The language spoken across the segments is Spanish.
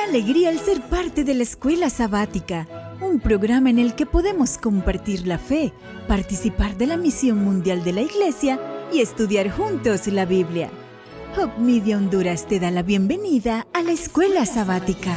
alegría el ser parte de la Escuela Sabática, un programa en el que podemos compartir la fe, participar de la misión mundial de la Iglesia y estudiar juntos la Biblia. Hope Media Honduras te da la bienvenida a la Escuela Sabática.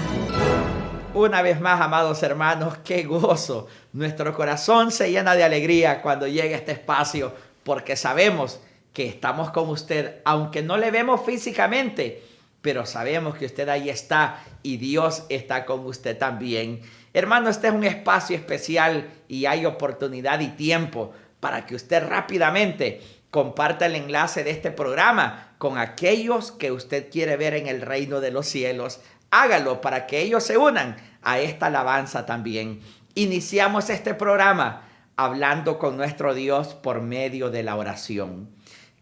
Una vez más, amados hermanos, qué gozo. Nuestro corazón se llena de alegría cuando llega a este espacio, porque sabemos que estamos con usted, aunque no le vemos físicamente, pero sabemos que usted ahí está y Dios está con usted también. Hermano, este es un espacio especial y hay oportunidad y tiempo para que usted rápidamente comparta el enlace de este programa con aquellos que usted quiere ver en el reino de los cielos. Hágalo para que ellos se unan a esta alabanza también. Iniciamos este programa hablando con nuestro Dios por medio de la oración.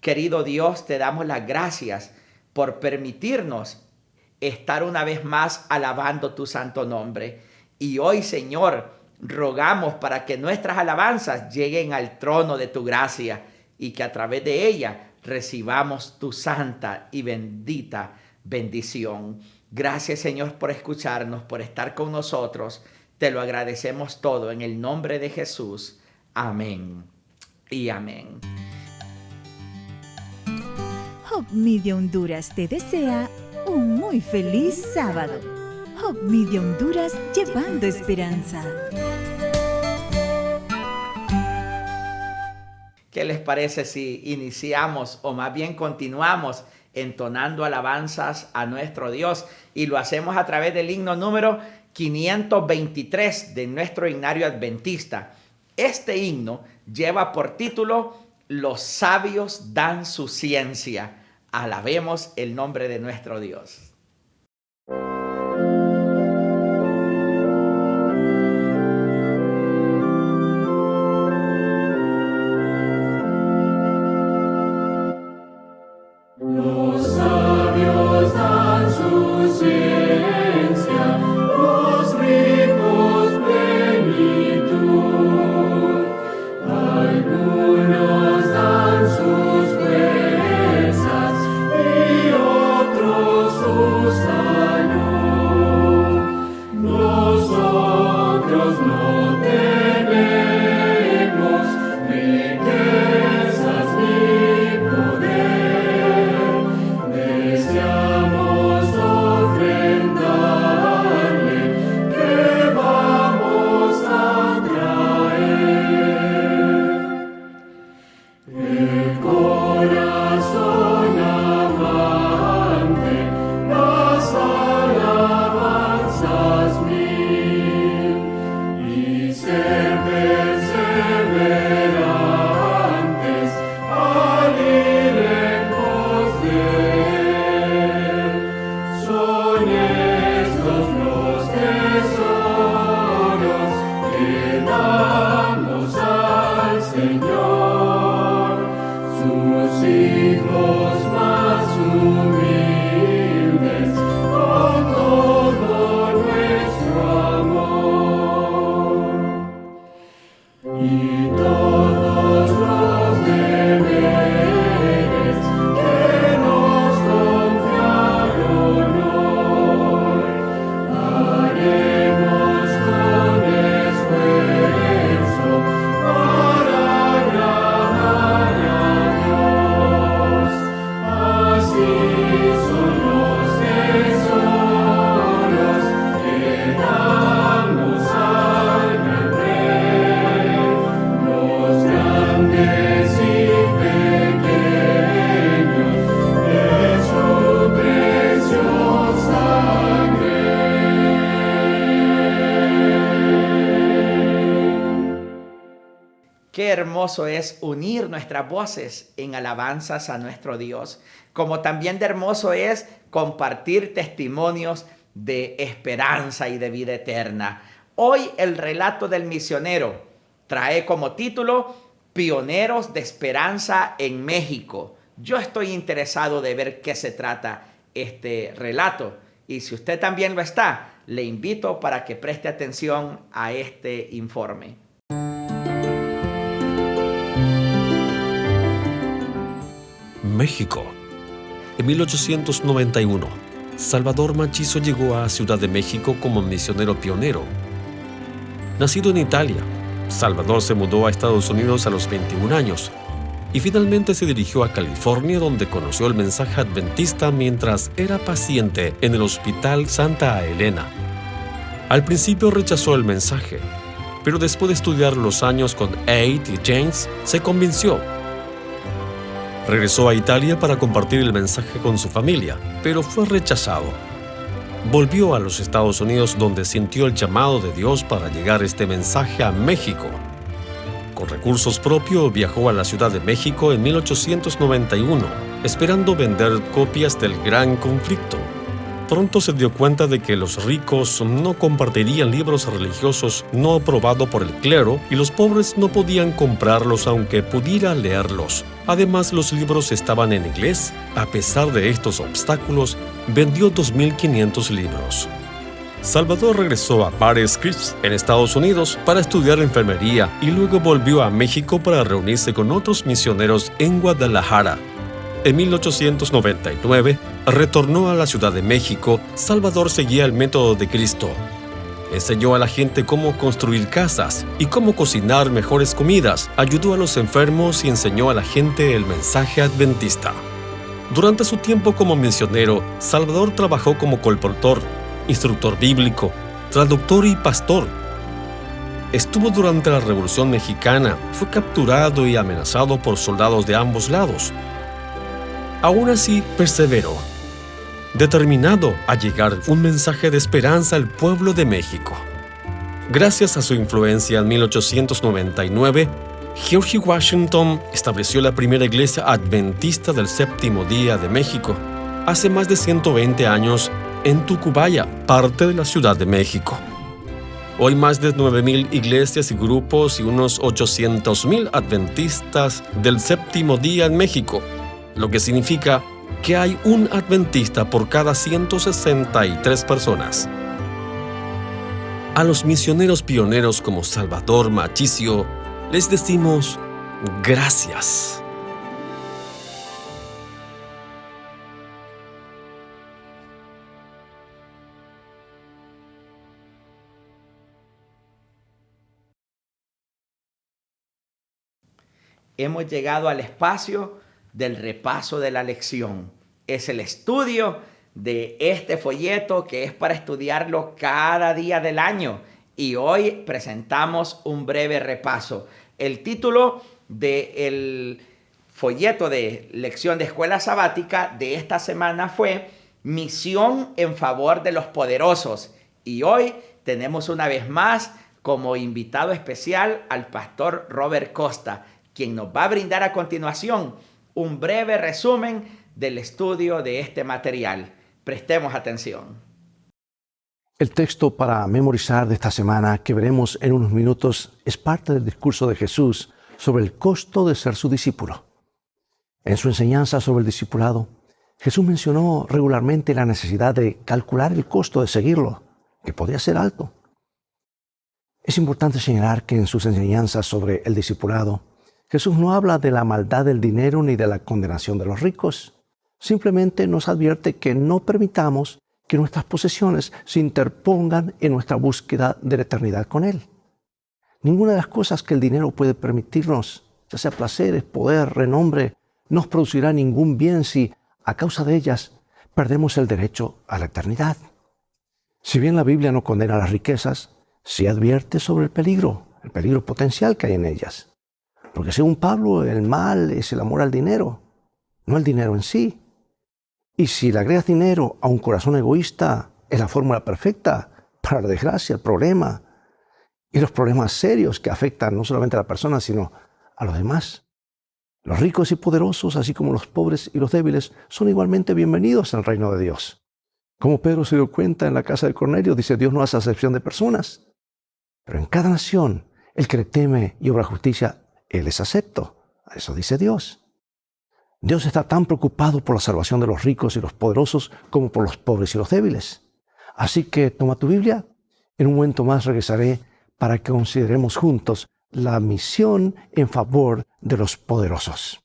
Querido Dios, te damos las gracias por permitirnos estar una vez más alabando tu santo nombre. Y hoy, Señor, rogamos para que nuestras alabanzas lleguen al trono de tu gracia y que a través de ella recibamos tu santa y bendita bendición. Gracias, Señor, por escucharnos, por estar con nosotros. Te lo agradecemos todo en el nombre de Jesús. Amén y amén. Hope Media Honduras te desea un muy feliz sábado. Hope Media Honduras, llevando esperanza. ¿Qué les parece si iniciamos o más bien continuamos entonando alabanzas a nuestro Dios? Y lo hacemos a través del himno número 523 de nuestro himnario adventista. Este himno lleva por título Los sabios dan su ciencia. Alabemos el nombre de nuestro Dios. Qué hermoso es unir nuestras voces en alabanzas a nuestro Dios, como también de hermoso es compartir testimonios de esperanza y de vida eterna. Hoy el relato del misionero trae como título Pioneros de Esperanza en México. Yo estoy interesado de ver qué se trata este relato y si usted también lo está, le invito para que preste atención a este informe. México. En 1891, Salvador Machizo llegó a Ciudad de México como misionero pionero. Nacido en Italia, Salvador se mudó a Estados Unidos a los 21 años y finalmente se dirigió a California, donde conoció el mensaje adventista mientras era paciente en el Hospital Santa Elena. Al principio rechazó el mensaje, pero después de estudiar los años con Aid y James, se convenció. Regresó a Italia para compartir el mensaje con su familia, pero fue rechazado. Volvió a los Estados Unidos, donde sintió el llamado de Dios para llegar este mensaje a México. Con recursos propios viajó a la Ciudad de México en 1891, esperando vender copias del Gran Conflicto. Pronto se dio cuenta de que los ricos no compartirían libros religiosos no aprobados por el clero y los pobres no podían comprarlos aunque pudiera leerlos. Además, los libros estaban en inglés. A pesar de estos obstáculos, vendió 2.500 libros. Salvador regresó a Paris Scripps, en Estados Unidos, para estudiar enfermería y luego volvió a México para reunirse con otros misioneros en Guadalajara. En 1899, retornó a la Ciudad de México. Salvador seguía el método de Cristo. Enseñó a la gente cómo construir casas y cómo cocinar mejores comidas, ayudó a los enfermos y enseñó a la gente el mensaje adventista. Durante su tiempo como misionero, Salvador trabajó como colportor, instructor bíblico, traductor y pastor. Estuvo durante la Revolución Mexicana, fue capturado y amenazado por soldados de ambos lados. Aún así, perseveró, determinado a llevar un mensaje de esperanza al pueblo de México. Gracias a su influencia, en 1899, George Washington estableció la primera iglesia adventista del Séptimo Día de México, hace más de 120 años, en Tacubaya, parte de la Ciudad de México. Hoy más de 9,000 iglesias y grupos y unos 800,000 adventistas del Séptimo Día en México, lo que significa que hay un adventista por cada 163 personas. A los misioneros pioneros como Salvador Machizo les decimos gracias. Hemos llegado al espacio del repaso de la lección. Es el estudio de este folleto que es para estudiarlo cada día del año. Y hoy presentamos un breve repaso. El título del folleto de lección de escuela sabática de esta semana fue Misión en favor de los poderosos. Y hoy tenemos una vez más como invitado especial al pastor Robert Costa, quien nos va a brindar a continuación un breve resumen del estudio de este material. Prestemos atención. El texto para memorizar de esta semana que veremos en unos minutos es parte del discurso de Jesús sobre el costo de ser su discípulo. En su enseñanza sobre el discipulado, Jesús mencionó regularmente la necesidad de calcular el costo de seguirlo, que podría ser alto. Es importante señalar que en sus enseñanzas sobre el discipulado, Jesús no habla de la maldad del dinero ni de la condenación de los ricos. Simplemente nos advierte que no permitamos que nuestras posesiones se interpongan en nuestra búsqueda de la eternidad con Él. Ninguna de las cosas que el dinero puede permitirnos, ya sea placeres, poder, renombre, nos producirá ningún bien si, a causa de ellas, perdemos el derecho a la eternidad. Si bien la Biblia no condena las riquezas, sí advierte sobre el peligro potencial que hay en ellas. Porque según Pablo, el mal es el amor al dinero, no el dinero en sí. Y si le agregas dinero a un corazón egoísta, es la fórmula perfecta para la desgracia, el problema y los problemas serios que afectan no solamente a la persona, sino a los demás. Los ricos y poderosos, así como los pobres y los débiles, son igualmente bienvenidos al reino de Dios. Como Pedro se dio cuenta en la casa de Cornelio, dice, Dios no hace acepción de personas. Pero en cada nación, el que le teme y obra justicia, Él es acepto. Eso dice Dios. Dios está tan preocupado por la salvación de los ricos y los poderosos como por los pobres y los débiles. Así que toma tu Biblia. En un momento más regresaré para que consideremos juntos la misión en favor de los poderosos.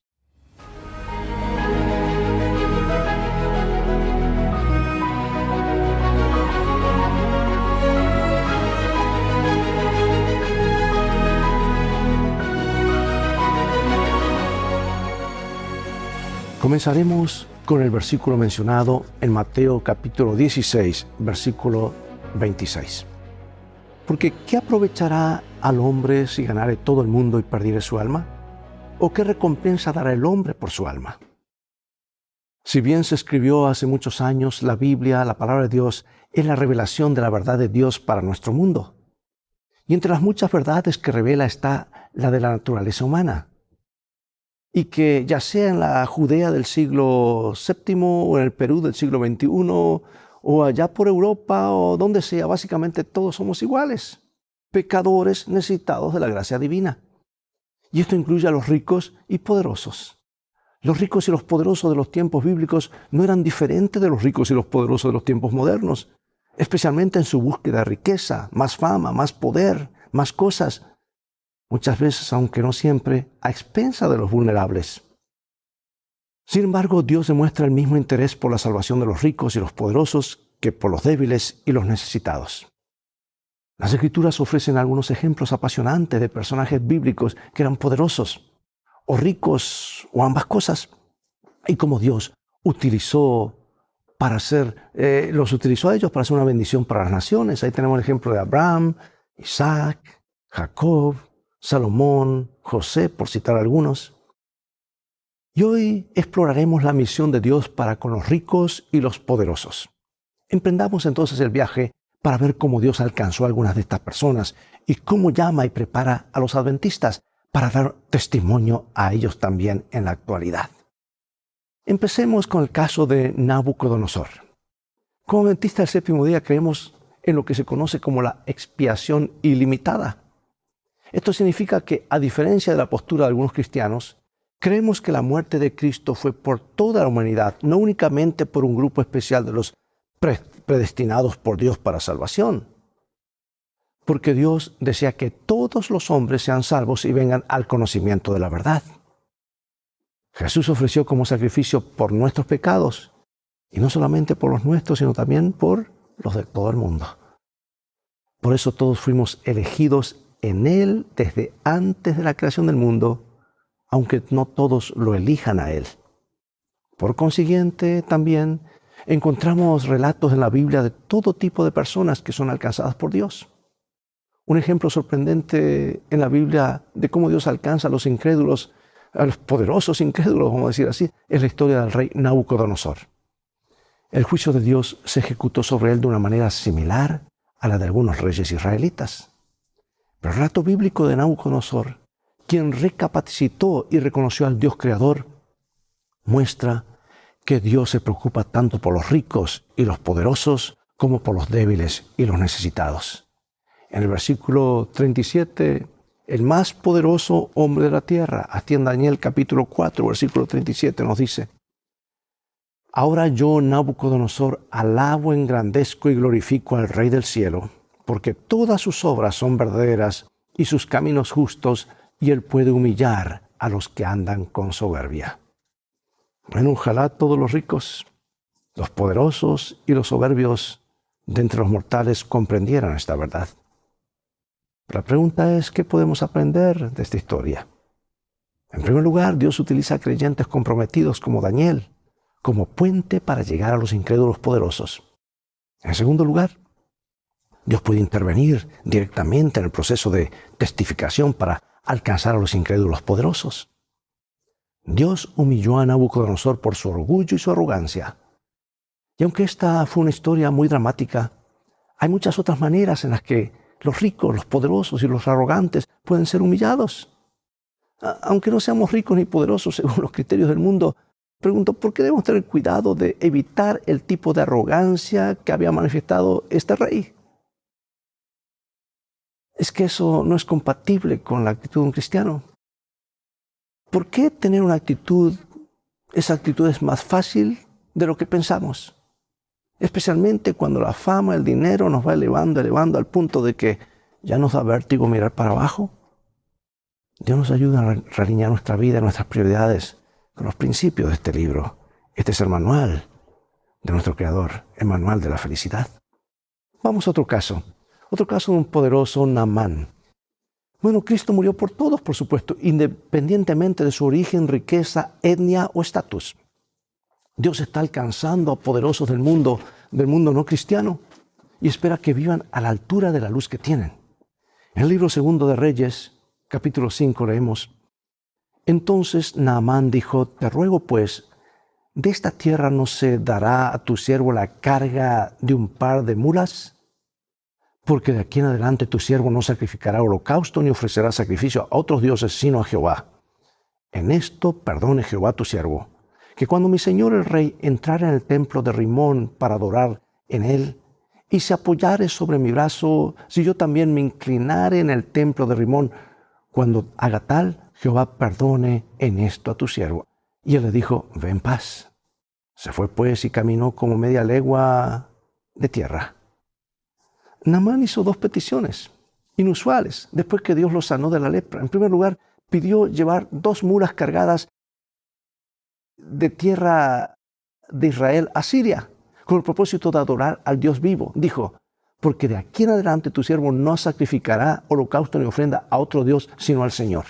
Comenzaremos con el versículo mencionado en Mateo capítulo 16, versículo 26. Porque ¿qué aprovechará al hombre si ganare todo el mundo y perdiere su alma? ¿O qué recompensa dará el hombre por su alma? Si bien se escribió hace muchos años, la Biblia, la palabra de Dios, es la revelación de la verdad de Dios para nuestro mundo. Y entre las muchas verdades que revela está la de la naturaleza humana. Y que ya sea en la Judea del siglo VII o en el Perú del siglo XXI o allá por Europa o donde sea, básicamente todos somos iguales, pecadores necesitados de la gracia divina. Y esto incluye a los ricos y poderosos. Los ricos y los poderosos de los tiempos bíblicos no eran diferentes de los ricos y los poderosos de los tiempos modernos, especialmente en su búsqueda de riqueza, más fama, más poder, más cosas. Muchas veces, aunque no siempre, a expensa de los vulnerables. Sin embargo, Dios demuestra el mismo interés por la salvación de los ricos y los poderosos que por los débiles y los necesitados. Las Escrituras ofrecen algunos ejemplos apasionantes de personajes bíblicos que eran poderosos, o ricos, o ambas cosas, y cómo Dios los utilizó a ellos para hacer una bendición para las naciones. Ahí tenemos el ejemplo de Abraham, Isaac, Jacob, Salomón, José, por citar algunos. Y hoy exploraremos la misión de Dios para con los ricos y los poderosos. Emprendamos entonces el viaje para ver cómo Dios alcanzó a algunas de estas personas y cómo llama y prepara a los adventistas para dar testimonio a ellos también en la actualidad. Empecemos con el caso de Nabucodonosor. Como adventistas del séptimo día creemos en lo que se conoce como la expiación ilimitada. Esto significa que, a diferencia de la postura de algunos cristianos, creemos que la muerte de Cristo fue por toda la humanidad, no únicamente por un grupo especial de los predestinados por Dios para salvación. Porque Dios desea que todos los hombres sean salvos y vengan al conocimiento de la verdad. Jesús ofreció como sacrificio por nuestros pecados, y no solamente por los nuestros, sino también por los de todo el mundo. Por eso todos fuimos elegidos en Él desde antes de la creación del mundo, aunque no todos lo elijan a Él. Por consiguiente, también encontramos relatos en la Biblia de todo tipo de personas que son alcanzadas por Dios. Un ejemplo sorprendente en la Biblia de cómo Dios alcanza a los incrédulos, a los poderosos incrédulos, vamos a decir así, es la historia del rey Nabucodonosor. El juicio de Dios se ejecutó sobre él de una manera similar a la de algunos reyes israelitas. Pero el relato bíblico de Nabucodonosor, quien recapacitó y reconoció al Dios creador, muestra que Dios se preocupa tanto por los ricos y los poderosos como por los débiles y los necesitados. En el versículo 37, el más poderoso hombre de la tierra, aquí en Daniel capítulo 4, versículo 37, nos dice: Ahora yo, Nabucodonosor, alabo, engrandezco y glorifico al Rey del cielo, porque todas sus obras son verdaderas y sus caminos justos, y él puede humillar a los que andan con soberbia. Bueno, ojalá todos los ricos, los poderosos y los soberbios de entre los mortales comprendieran esta verdad. La pregunta es, ¿qué podemos aprender de esta historia? En primer lugar, Dios utiliza a creyentes comprometidos como Daniel como puente para llegar a los incrédulos poderosos. En segundo lugar, Dios puede intervenir directamente en el proceso de testificación para alcanzar a los incrédulos poderosos. Dios humilló a Nabucodonosor por su orgullo y su arrogancia. Y aunque esta fue una historia muy dramática, hay muchas otras maneras en las que los ricos, los poderosos y los arrogantes pueden ser humillados. Aunque no seamos ricos ni poderosos según los criterios del mundo, pregunto, ¿por qué debemos tener cuidado de evitar el tipo de arrogancia que había manifestado este rey? Es que eso no es compatible con la actitud de un cristiano. ¿Por qué tener esa actitud es más fácil de lo que pensamos? Especialmente cuando la fama, el dinero nos va elevando al punto de que ya nos da vértigo mirar para abajo. Dios nos ayuda a realinear nuestra vida, nuestras prioridades con los principios de este libro. Este es el manual de nuestro Creador, el manual de la felicidad. Vamos a otro caso de un poderoso Naamán. Bueno, Cristo murió por todos, por supuesto, independientemente de su origen, riqueza, etnia o estatus. Dios está alcanzando a poderosos del mundo no cristiano, y espera que vivan a la altura de la luz que tienen. En el libro 2 de Reyes, capítulo 5, leemos: Entonces Naamán dijo: Te ruego pues, ¿de esta tierra no se dará a tu siervo la carga de un par de mulas? Porque de aquí en adelante tu siervo no sacrificará holocausto ni ofrecerá sacrificio a otros dioses sino a Jehová. En esto perdone Jehová tu siervo, que cuando mi señor el rey entrara en el templo de Rimón para adorar en él, y se apoyare sobre mi brazo, si yo también me inclinare en el templo de Rimón, cuando haga tal, Jehová perdone en esto a tu siervo. Y él le dijo: Ve en paz. Se fue pues y caminó como media legua de tierra. Naamán hizo 2 peticiones inusuales después que Dios lo sanó de la lepra. En primer lugar, pidió llevar 2 mulas cargadas de tierra de Israel a Siria, con el propósito de adorar al Dios vivo. Dijo: porque de aquí en adelante tu siervo no sacrificará holocausto ni ofrenda a otro Dios, sino al Señor.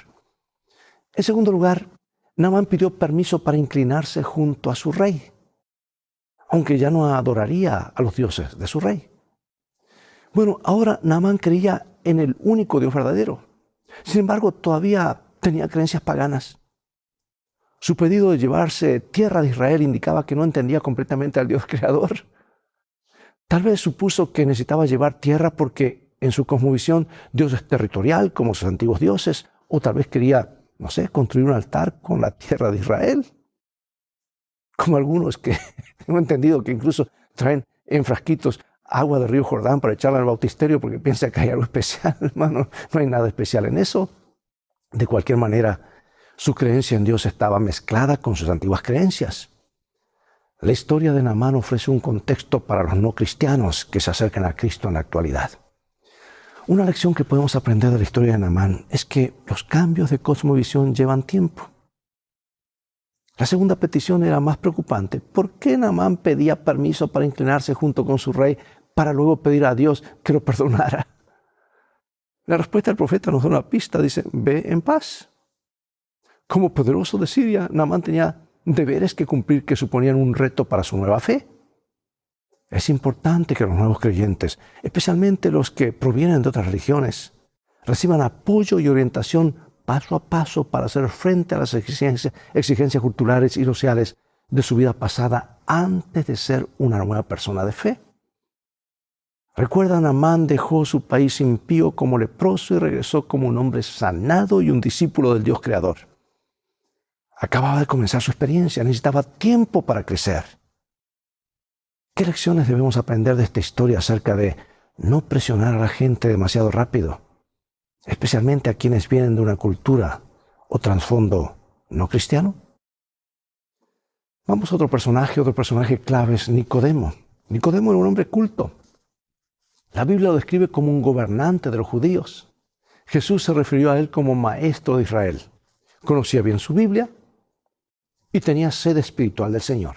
En segundo lugar, Naamán pidió permiso para inclinarse junto a su rey, aunque ya no adoraría a los dioses de su rey. Bueno, ahora Naamán creía en el único Dios verdadero. Sin embargo, todavía tenía creencias paganas. Su pedido de llevarse tierra de Israel indicaba que no entendía completamente al Dios creador. Tal vez supuso que necesitaba llevar tierra porque en su cosmovisión Dios es territorial como sus antiguos dioses, o tal vez quería, construir un altar con la tierra de Israel. Como algunos que tengo entendido que incluso traen en frasquitos agua del río Jordán para echarla al bautisterio porque piensa que hay algo especial. Hermano, no hay nada especial en eso. De cualquier manera, su creencia en Dios estaba mezclada con sus antiguas creencias. La historia de Naamán ofrece un contexto para los no cristianos que se acercan a Cristo en la actualidad. Una lección que podemos aprender de la historia de Naamán es que los cambios de cosmovisión llevan tiempo. La segunda petición era más preocupante. ¿Por qué Naamán pedía permiso para inclinarse junto con su rey para luego pedir a Dios que lo perdonara? La respuesta del profeta nos da una pista. Dice: ve en paz. Como poderoso de Siria, Naamán tenía deberes que cumplir que suponían un reto para su nueva fe. Es importante que los nuevos creyentes, especialmente los que provienen de otras religiones, reciban apoyo y orientación paso a paso para hacer frente a las exigencias culturales y sociales de su vida pasada antes de ser una nueva persona de fe. Recuerda, Naamán dejó su país impío como leproso y regresó como un hombre sanado y un discípulo del Dios creador. Acababa de comenzar su experiencia, necesitaba tiempo para crecer. ¿Qué lecciones debemos aprender de esta historia acerca de no presionar a la gente demasiado rápido, especialmente a quienes vienen de una cultura o trasfondo no cristiano? Vamos a otro personaje clave es Nicodemo. Nicodemo era un hombre culto. La Biblia lo describe como un gobernante de los judíos. Jesús se refirió a él como maestro de Israel. Conocía bien su Biblia y tenía sed espiritual del Señor.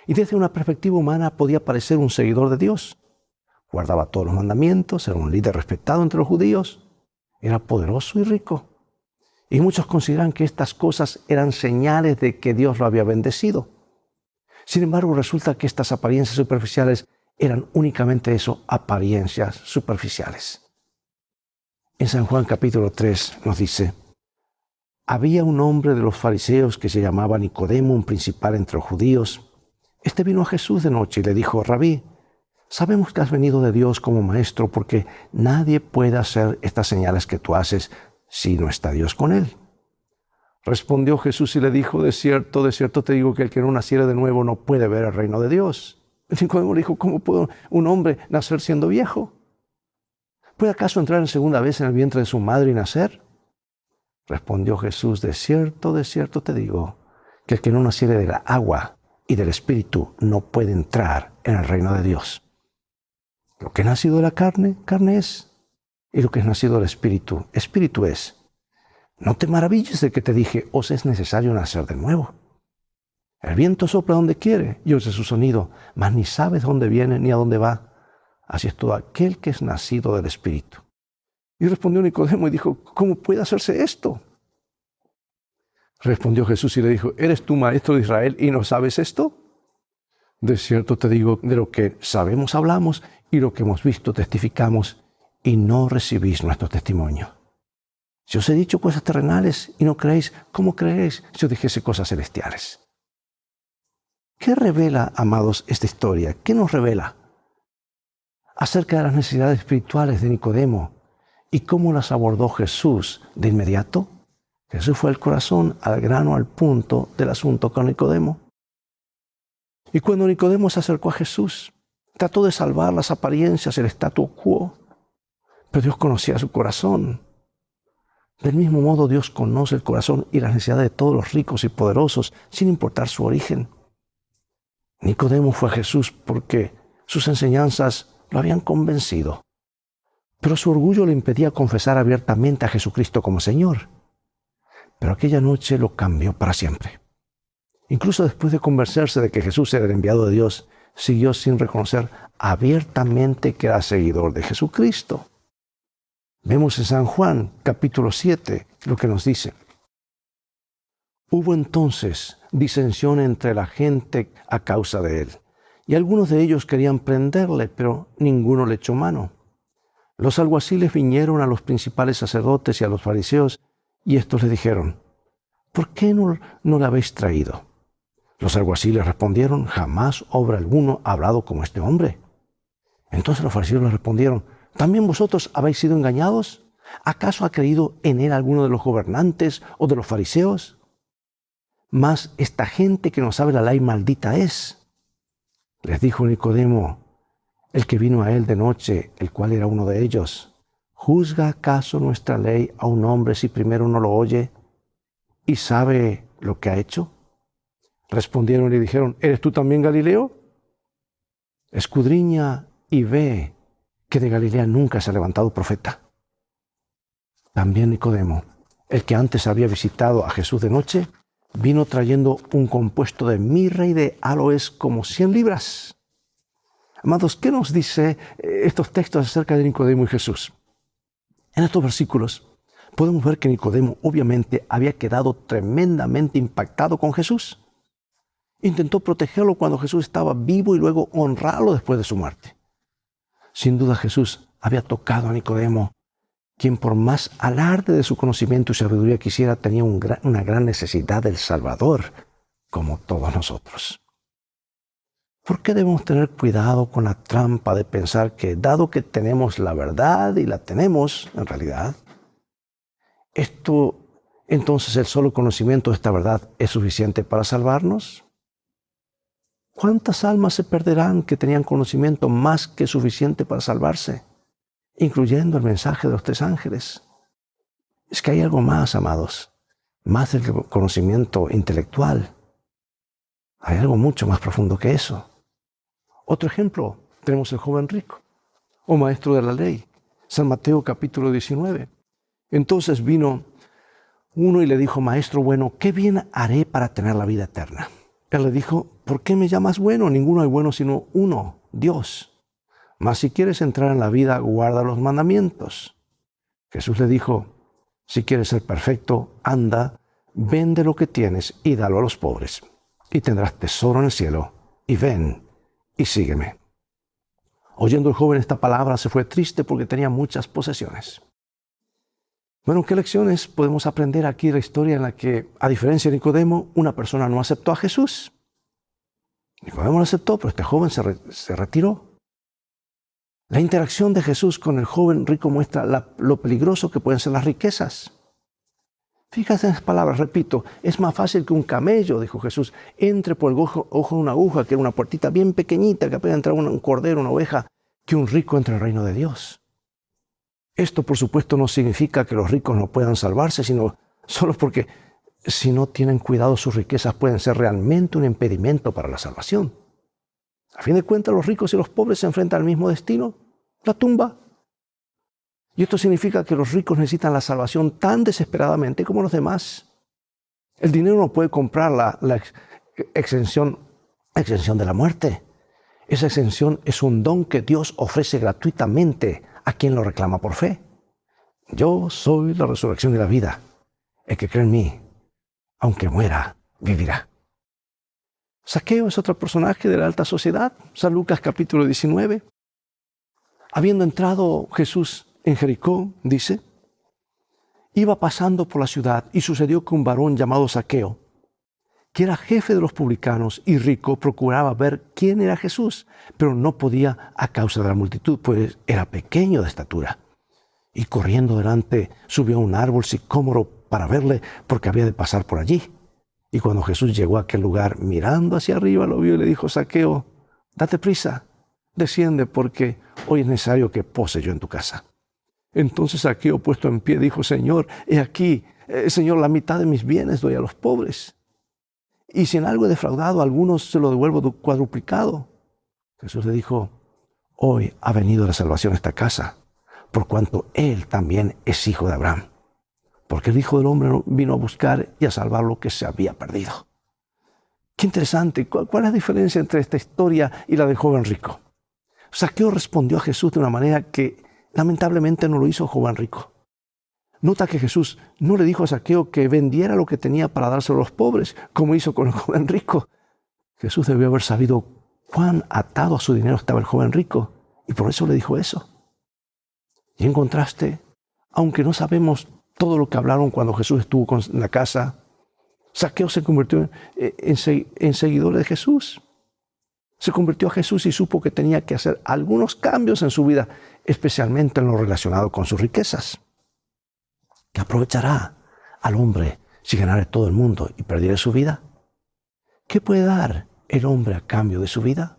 Y desde una perspectiva humana podía parecer un seguidor de Dios. Guardaba todos los mandamientos, era un líder respetado entre los judíos, era poderoso y rico. Y muchos consideran que estas cosas eran señales de que Dios lo había bendecido. Sin embargo, resulta que estas apariencias superficiales eran únicamente eso, apariencias superficiales. En San Juan capítulo 3 nos dice: había un hombre de los fariseos que se llamaba Nicodemo, un principal entre los judíos. Este vino a Jesús de noche y le dijo: Rabí, sabemos que has venido de Dios como maestro, porque nadie puede hacer estas señales que tú haces si no está Dios con él. Respondió Jesús y le dijo: de cierto te digo que el que no naciere de nuevo no puede ver el reino de Dios. Nicodemo le dijo: ¿cómo puede un hombre nacer siendo viejo? ¿Puede acaso entrar en segunda vez en el vientre de su madre y nacer? Respondió Jesús: de cierto te digo, que el que no naciere de la agua y del Espíritu no puede entrar en el reino de Dios. Lo que es nacido de la carne, carne es, y lo que es nacido del Espíritu, Espíritu es. No te maravilles de que te dije: os es necesario nacer de nuevo. El viento sopla donde quiere y oye su sonido, mas ni sabes dónde viene ni a dónde va. Así es todo aquel que es nacido del Espíritu. Y respondió Nicodemo y dijo: ¿cómo puede hacerse esto? Respondió Jesús y le dijo, ¿eres tú maestro de Israel y no sabes esto? De cierto te digo, de lo que sabemos hablamos y lo que hemos visto testificamos y no recibís nuestro testimonio. Si os he dicho cosas terrenales y no creéis, ¿cómo creéis si os dijese cosas celestiales? ¿Qué revela, amados, esta historia? ¿Qué nos revela? Acerca de las necesidades espirituales de Nicodemo y cómo las abordó Jesús de inmediato. Jesús fue al corazón, al grano, al punto del asunto con Nicodemo. Y cuando Nicodemo se acercó a Jesús, trató de salvar las apariencias, el statu quo, pero Dios conocía su corazón. Del mismo modo, Dios conoce el corazón y las necesidades de todos los ricos y poderosos, sin importar su origen. Nicodemo fue a Jesús porque sus enseñanzas lo habían convencido, pero su orgullo le impedía confesar abiertamente a Jesucristo como Señor. Pero aquella noche lo cambió para siempre. Incluso después de convencerse de que Jesús era el enviado de Dios, siguió sin reconocer abiertamente que era seguidor de Jesucristo. Vemos en San Juan, capítulo 7, lo que nos dice. Hubo entonces disensión entre la gente a causa de él, y algunos de ellos querían prenderle, pero ninguno le echó mano. Los alguaciles vinieron a los principales sacerdotes y a los fariseos, y estos le dijeron, ¿por qué no le habéis traído? Los alguaciles respondieron, jamás obra alguno ha hablado como este hombre. Entonces los fariseos le respondieron, ¿también vosotros habéis sido engañados? ¿Acaso ha creído en él alguno de los gobernantes o de los fariseos? Mas esta gente que no sabe la ley maldita es. Les dijo Nicodemo, el que vino a él de noche, el cual era uno de ellos, ¿juzga acaso nuestra ley a un hombre si primero no lo oye y sabe lo que ha hecho? Respondieron y le dijeron, ¿eres tú también Galileo? Escudriña y ve que de Galilea nunca se ha levantado profeta. También Nicodemo, el que antes había visitado a Jesús de noche, vino trayendo un compuesto de mirra y de áloes como 100 libras. Amados, ¿qué nos dice estos textos acerca de Nicodemo y Jesús? En estos versículos podemos ver que Nicodemo obviamente había quedado tremendamente impactado con Jesús. Intentó protegerlo cuando Jesús estaba vivo y luego honrarlo después de su muerte. Sin duda Jesús había tocado a Nicodemo, quien por más alarde de su conocimiento y sabiduría quisiera, tenía una gran necesidad del Salvador, como todos nosotros. ¿Por qué debemos tener cuidado con la trampa de pensar que, dado que tenemos la verdad y la tenemos en realidad, entonces el solo conocimiento de esta verdad es suficiente para salvarnos? ¿Cuántas almas se perderán que tenían conocimiento más que suficiente para salvarse, incluyendo el mensaje de los 3 ángeles? Es que hay algo más, amados, más del conocimiento intelectual. Hay algo mucho más profundo que eso. Otro ejemplo, tenemos el joven rico, o maestro de la ley, San Mateo capítulo 19. Entonces vino uno y le dijo, maestro bueno, ¿qué bien haré para tener la vida eterna? Él le dijo, ¿por qué me llamas bueno? Ninguno hay bueno sino uno, Dios. Mas si quieres entrar en la vida, guarda los mandamientos. Jesús le dijo, si quieres ser perfecto, anda, vende lo que tienes y dalo a los pobres, y tendrás tesoro en el cielo, y ven y sígueme. Oyendo el joven esta palabra, se fue triste porque tenía muchas posesiones. Bueno, ¿qué lecciones podemos aprender aquí de la historia en la que, a diferencia de Nicodemo, una persona no aceptó a Jesús? Nicodemo lo aceptó, pero este joven se retiró. La interacción de Jesús con el joven rico muestra lo peligroso que pueden ser las riquezas. Fíjate en las palabras, repito, es más fácil que un camello, dijo Jesús, entre por el ojo de una aguja, que era una puertita bien pequeñita, que apenas entraba un cordero, una oveja, que un rico entre el reino de Dios. Esto, por supuesto, no significa que los ricos no puedan salvarse, sino solo porque si no tienen cuidado sus riquezas pueden ser realmente un impedimento para la salvación. A fin de cuentas, los ricos y los pobres se enfrentan al mismo destino, la tumba. Y esto significa que los ricos necesitan la salvación tan desesperadamente como los demás. El dinero no puede comprar la exención de la muerte. Esa exención es un don que Dios ofrece gratuitamente a quien lo reclama por fe. Yo soy la resurrección y la vida. El que cree en mí, aunque muera, vivirá. Zaqueo es otro personaje de la alta sociedad. San Lucas capítulo 19. Habiendo entrado Jesús en Jericó, dice, iba pasando por la ciudad y sucedió que un varón llamado Zaqueo, que era jefe de los publicanos y rico, procuraba ver quién era Jesús, pero no podía a causa de la multitud, pues era pequeño de estatura. Y corriendo delante subió a un árbol sicómoro para verle, porque había de pasar por allí. Y cuando Jesús llegó a aquel lugar, mirando hacia arriba, lo vio y le dijo, Zaqueo, date prisa, desciende, porque hoy es necesario que pose yo en tu casa. Entonces Zaqueo, puesto en pie, dijo, Señor, he aquí, Señor, la mitad de mis bienes doy a los pobres. Y si en algo he defraudado a algunos, se lo devuelvo cuadruplicado. Jesús le dijo, hoy ha venido la salvación a esta casa, por cuanto él también es hijo de Abraham. Porque el Hijo del Hombre vino a buscar y a salvar lo que se había perdido. Qué interesante. ¿Cuál es la diferencia entre esta historia y la del joven rico? Zaqueo respondió a Jesús de una manera que lamentablemente no lo hizo el joven rico. Nota que Jesús no le dijo a Zaqueo que vendiera lo que tenía para dárselo a los pobres, como hizo con el joven rico. Jesús debió haber sabido cuán atado a su dinero estaba el joven rico, y por eso le dijo eso. Y en contraste, aunque no sabemos todo lo que hablaron cuando Jesús estuvo en la casa, Zaqueo se convirtió en seguidor de Jesús. Se convirtió a Jesús y supo que tenía que hacer algunos cambios en su vida, especialmente en lo relacionado con sus riquezas. ¿Qué aprovechará al hombre si ganara todo el mundo y perdiera su vida? ¿Qué puede dar el hombre a cambio de su vida?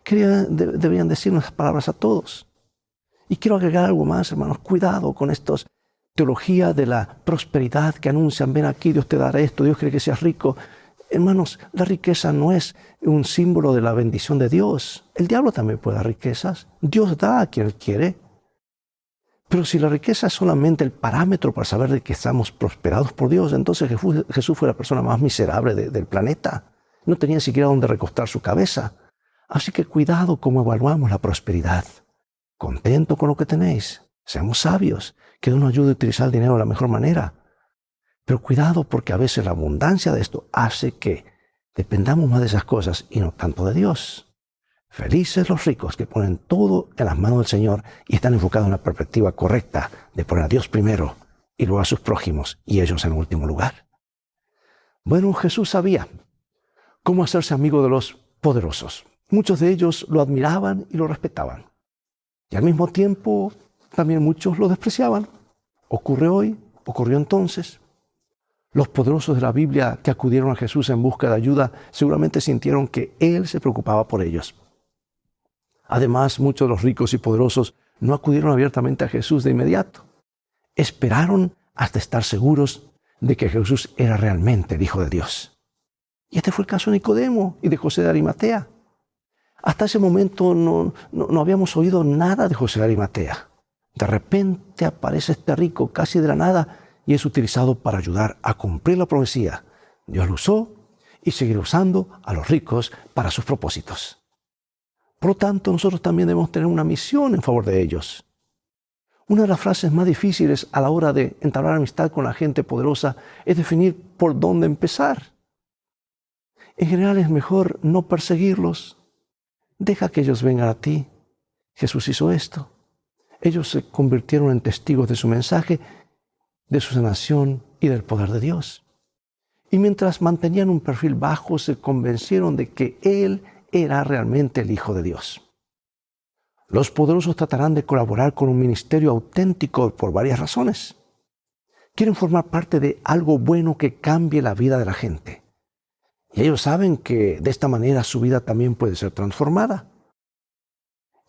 ¿Qué deberían decirnos las palabras a todos? Y quiero agregar algo más, hermanos. Cuidado con estos teología de la prosperidad que anuncian, ven aquí, Dios te dará esto, Dios quiere que seas rico. Hermanos, la riqueza no es un símbolo de la bendición de Dios. El diablo también puede dar riquezas. Dios da a quien Él quiere. Pero si la riqueza es solamente el parámetro para saber de que estamos prosperados por Dios, entonces Jesús fue la persona más miserable del planeta. No tenía ni siquiera donde recostar su cabeza. Así que cuidado cómo evaluamos la prosperidad. Contento con lo que tenéis. Seamos sabios, que Dios nos ayude a utilizar el dinero de la mejor manera. Pero cuidado, porque a veces la abundancia de esto hace que dependamos más de esas cosas y no tanto de Dios. Felices los ricos que ponen todo en las manos del Señor y están enfocados en la perspectiva correcta de poner a Dios primero y luego a sus prójimos y ellos en último lugar. Bueno, Jesús sabía cómo hacerse amigo de los poderosos. Muchos de ellos lo admiraban y lo respetaban. Y al mismo tiempo, también muchos lo despreciaban. Ocurre hoy, ocurrió entonces. Los poderosos de la Biblia que acudieron a Jesús en busca de ayuda seguramente sintieron que Él se preocupaba por ellos. Además, muchos de los ricos y poderosos no acudieron abiertamente a Jesús de inmediato. Esperaron hasta estar seguros de que Jesús era realmente el Hijo de Dios. Y este fue el caso de Nicodemo y de José de Arimatea. Hasta ese momento no habíamos oído nada de José de Arimatea. De repente aparece este rico casi de la nada y es utilizado para ayudar a cumplir la profecía. Dios lo usó y seguirá usando a los ricos para sus propósitos. Por lo tanto, nosotros también debemos tener una misión en favor de ellos. Una de las frases más difíciles a la hora de entablar amistad con la gente poderosa es definir por dónde empezar. En general es mejor no perseguirlos. Deja que ellos vengan a ti. Jesús hizo esto. Ellos se convirtieron en testigos de su mensaje, de su sanación y del poder de Dios. Y mientras mantenían un perfil bajo, se convencieron de que Él era realmente el Hijo de Dios. Los poderosos tratarán de colaborar con un ministerio auténtico por varias razones. Quieren formar parte de algo bueno que cambie la vida de la gente. Y ellos saben que de esta manera su vida también puede ser transformada.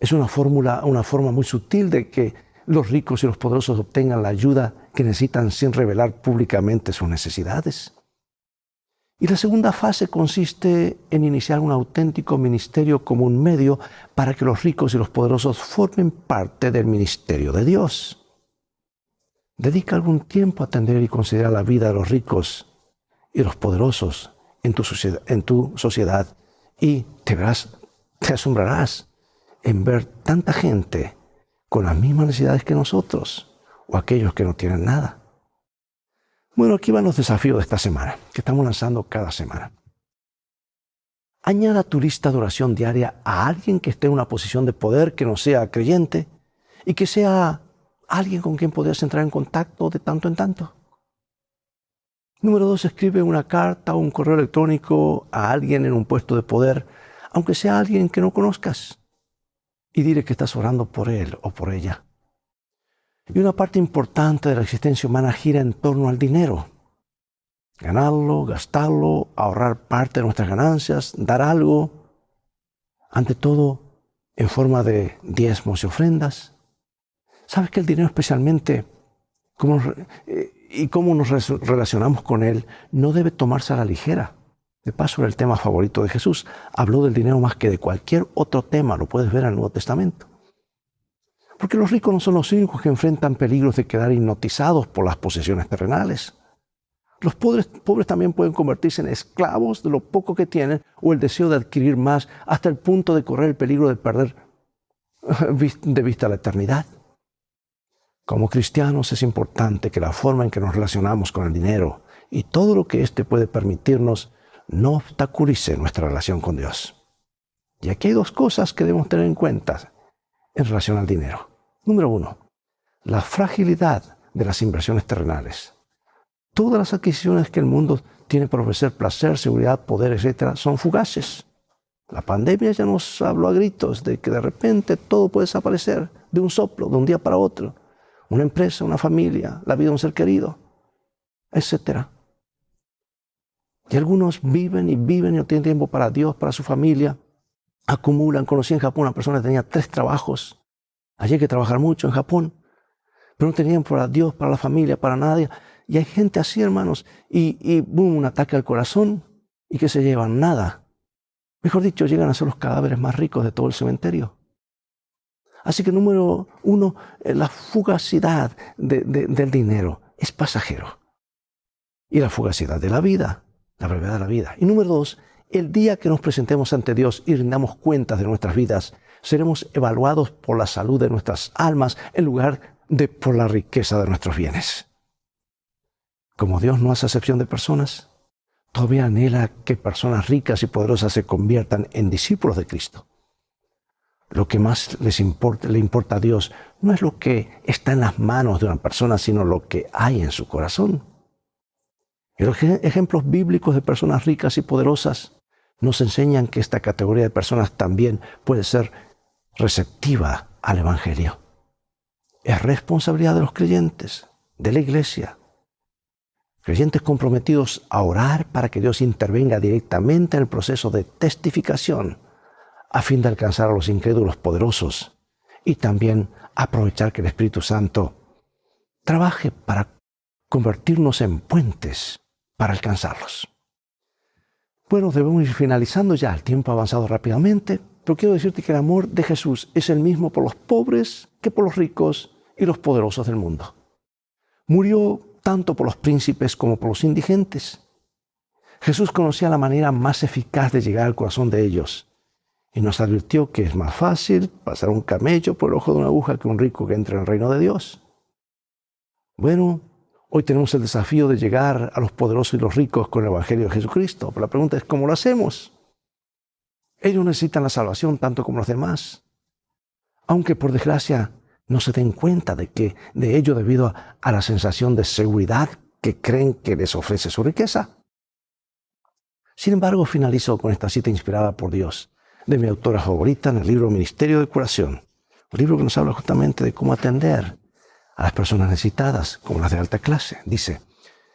Es una forma muy sutil de que los ricos y los poderosos obtengan la ayuda que necesitan sin revelar públicamente sus necesidades. Y la segunda fase consiste en iniciar un auténtico ministerio como un medio para que los ricos y los poderosos formen parte del ministerio de Dios. Dedica algún tiempo a atender y considerar la vida de los ricos y los poderosos en tu sociedad y te asombrarás en ver tanta gente con las mismas necesidades que nosotros o aquellos que no tienen nada. Bueno, aquí van los desafíos de esta semana, que estamos lanzando cada semana. Añada a tu lista de oración diaria a alguien que esté en una posición de poder que no sea creyente y que sea alguien con quien podrías entrar en contacto de tanto en tanto. Número 2, escribe una carta o un correo electrónico a alguien en un puesto de poder, aunque sea alguien que no conozcas, y dile que estás orando por él o por ella. Y una parte importante de la existencia humana gira en torno al dinero. Ganarlo, gastarlo, ahorrar parte de nuestras ganancias, dar algo, ante todo en forma de diezmos y ofrendas. ¿Sabes que el dinero, especialmente cómo nos relacionamos con él, no debe tomarse a la ligera? De paso, era el tema favorito de Jesús. Habló del dinero más que de cualquier otro tema. Lo puedes ver en el Nuevo Testamento. Porque los ricos no son los únicos que enfrentan peligros de quedar hipnotizados por las posesiones terrenales. Los pobres también pueden convertirse en esclavos de lo poco que tienen o el deseo de adquirir más hasta el punto de correr el peligro de perder de vista la eternidad. Como cristianos es importante que la forma en que nos relacionamos con el dinero y todo lo que éste puede permitirnos no obstaculice nuestra relación con Dios. Y aquí hay dos cosas que debemos tener en cuenta en relación al dinero. Número 1, la fragilidad de las inversiones terrenales. Todas las adquisiciones que el mundo tiene para ofrecer placer, seguridad, poder, etc., son fugaces. La pandemia ya nos habló a gritos de que de repente todo puede desaparecer de un soplo, de un día para otro. Una empresa, una familia, la vida de un ser querido, etc. Y algunos viven y no tienen tiempo para Dios, para su familia. Acumulan. Conocí en Japón una persona que tenía 3 trabajos. Allí hay que trabajar mucho en Japón. Pero no tenían para Dios, para la familia, para nadie. Y hay gente así, hermanos, y boom, un ataque al corazón, y que se llevan nada. Mejor dicho, llegan a ser los cadáveres más ricos de todo el cementerio. Así que número 1, la fugacidad del dinero es pasajero. Y la fugacidad de la vida, la brevedad de la vida. Y número 2, el día que nos presentemos ante Dios y rindamos cuentas de nuestras vidas, seremos evaluados por la salud de nuestras almas en lugar de por la riqueza de nuestros bienes. Como Dios no hace acepción de personas, todavía anhela que personas ricas y poderosas se conviertan en discípulos de Cristo. Lo que más le importa a Dios no es lo que está en las manos de una persona, sino lo que hay en su corazón. Y los ejemplos bíblicos de personas ricas y poderosas nos enseñan que esta categoría de personas también puede ser receptiva al Evangelio. Es responsabilidad de los creyentes, de la iglesia, creyentes comprometidos a orar para que Dios intervenga directamente en el proceso de testificación a fin de alcanzar a los incrédulos poderosos y también aprovechar que el Espíritu Santo trabaje para convertirnos en puentes para alcanzarlos. Bueno, debemos ir finalizando ya, el tiempo ha avanzado rápidamente, pero quiero decirte que el amor de Jesús es el mismo por los pobres que por los ricos y los poderosos del mundo. Murió tanto por los príncipes como por los indigentes. Jesús conocía la manera más eficaz de llegar al corazón de ellos y nos advirtió que es más fácil pasar un camello por el ojo de una aguja que un rico que entre en el reino de Dios. Bueno, hoy tenemos el desafío de llegar a los poderosos y los ricos con el Evangelio de Jesucristo. Pero la pregunta es, ¿cómo lo hacemos? Ellos necesitan la salvación tanto como los demás. Aunque por desgracia no se den cuenta de ello debido a la sensación de seguridad que creen que les ofrece su riqueza. Sin embargo, finalizo con esta cita inspirada por Dios de mi autora favorita en el libro Ministerio de Curación, un libro que nos habla justamente de cómo atender a las personas necesitadas, como las de alta clase. Dice,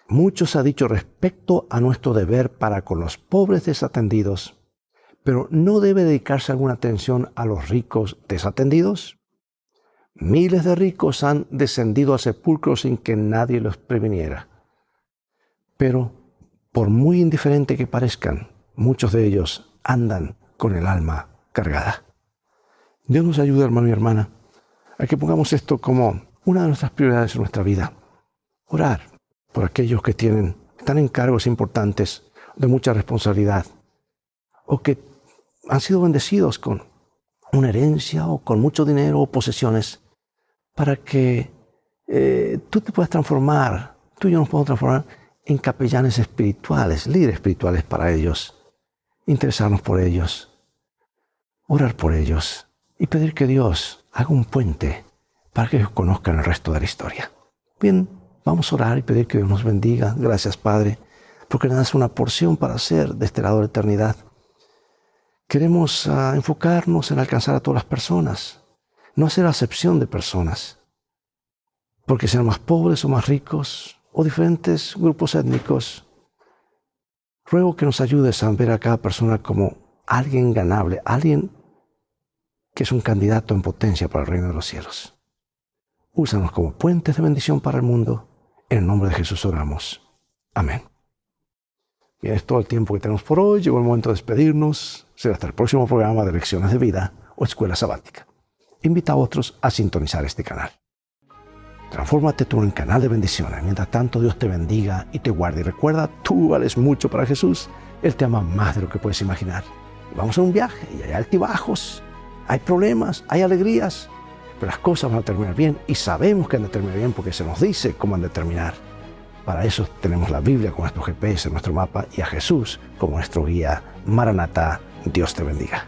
mucho se ha dicho respecto a nuestro deber para con los pobres desatendidos, pero ¿no debe dedicarse alguna atención a los ricos desatendidos? Miles de ricos han descendido al sepulcro sin que nadie los previniera. Pero, por muy indiferente que parezcan, muchos de ellos andan con el alma cargada. Dios nos ayude, hermano y hermana, a que pongamos esto como una de nuestras prioridades en nuestra vida. Orar por aquellos que están en cargos importantes de mucha responsabilidad o que han sido bendecidos con una herencia o con mucho dinero o posesiones, para que tú te puedas transformar Tú y yo nos podemos transformar en capellanes espirituales, líderes espirituales para ellos. Interesarnos por ellos, orar por ellos y pedir que Dios haga un puente para que ellos conozcan el resto de la historia. Bien, vamos a orar y pedir que Dios nos bendiga. Gracias, Padre, porque nos das una porción para hacer de este lado de la eternidad. Queremos enfocarnos en alcanzar a todas las personas, no hacer acepción de personas, porque sean más pobres o más ricos o diferentes grupos étnicos. Ruego que nos ayudes a ver a cada persona como alguien ganable, alguien que es un candidato en potencia para el reino de los cielos. Úsanos como puentes de bendición para el mundo. En el nombre de Jesús oramos. Amén. Bien, es todo el tiempo que tenemos por hoy. Llegó el momento de despedirnos. Será hasta el próximo programa de Lecciones de Vida o Escuela Sabática. Invita a otros a sintonizar este canal. Transfórmate tú en un canal de bendiciones. Mientras tanto, Dios te bendiga y te guarde. Y recuerda, tú vales mucho para Jesús. Él te ama más de lo que puedes imaginar. Y vamos a un viaje y hay altibajos, hay problemas, hay alegrías. Pero las cosas van a terminar bien y sabemos que han de terminar bien porque se nos dice cómo han de terminar. Para eso tenemos la Biblia como nuestro GPS, nuestro mapa y a Jesús como nuestro guía. Maranatá, Dios te bendiga.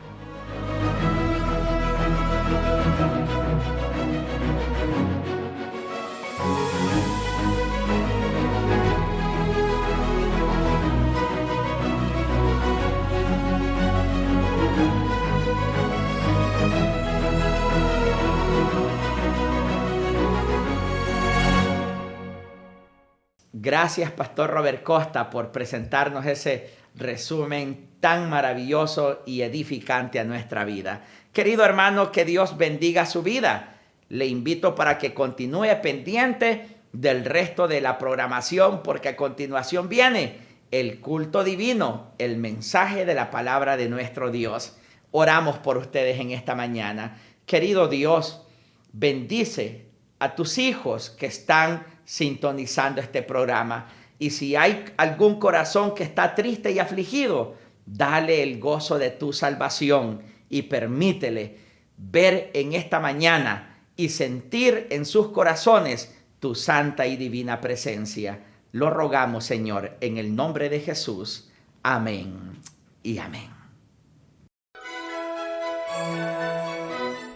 Gracias, Pastor Robert Costa, por presentarnos ese resumen tan maravilloso y edificante a nuestra vida. Querido hermano, que Dios bendiga su vida. Le invito para que continúe pendiente del resto de la programación, porque a continuación viene el culto divino, el mensaje de la palabra de nuestro Dios. Oramos por ustedes en esta mañana. Querido Dios, bendice a tus hijos que están sintonizando este programa. Y si hay algún corazón que está triste y afligido, dale el gozo de tu salvación y permítele ver en esta mañana y sentir en sus corazones tu santa y divina presencia. Lo rogamos, Señor, en el nombre de Jesús. Amén y amén.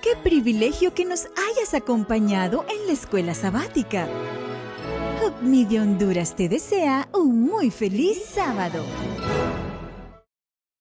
¡Qué privilegio que nos hayas acompañado en la escuela sabática! Hope Media Honduras te desea un muy feliz sábado.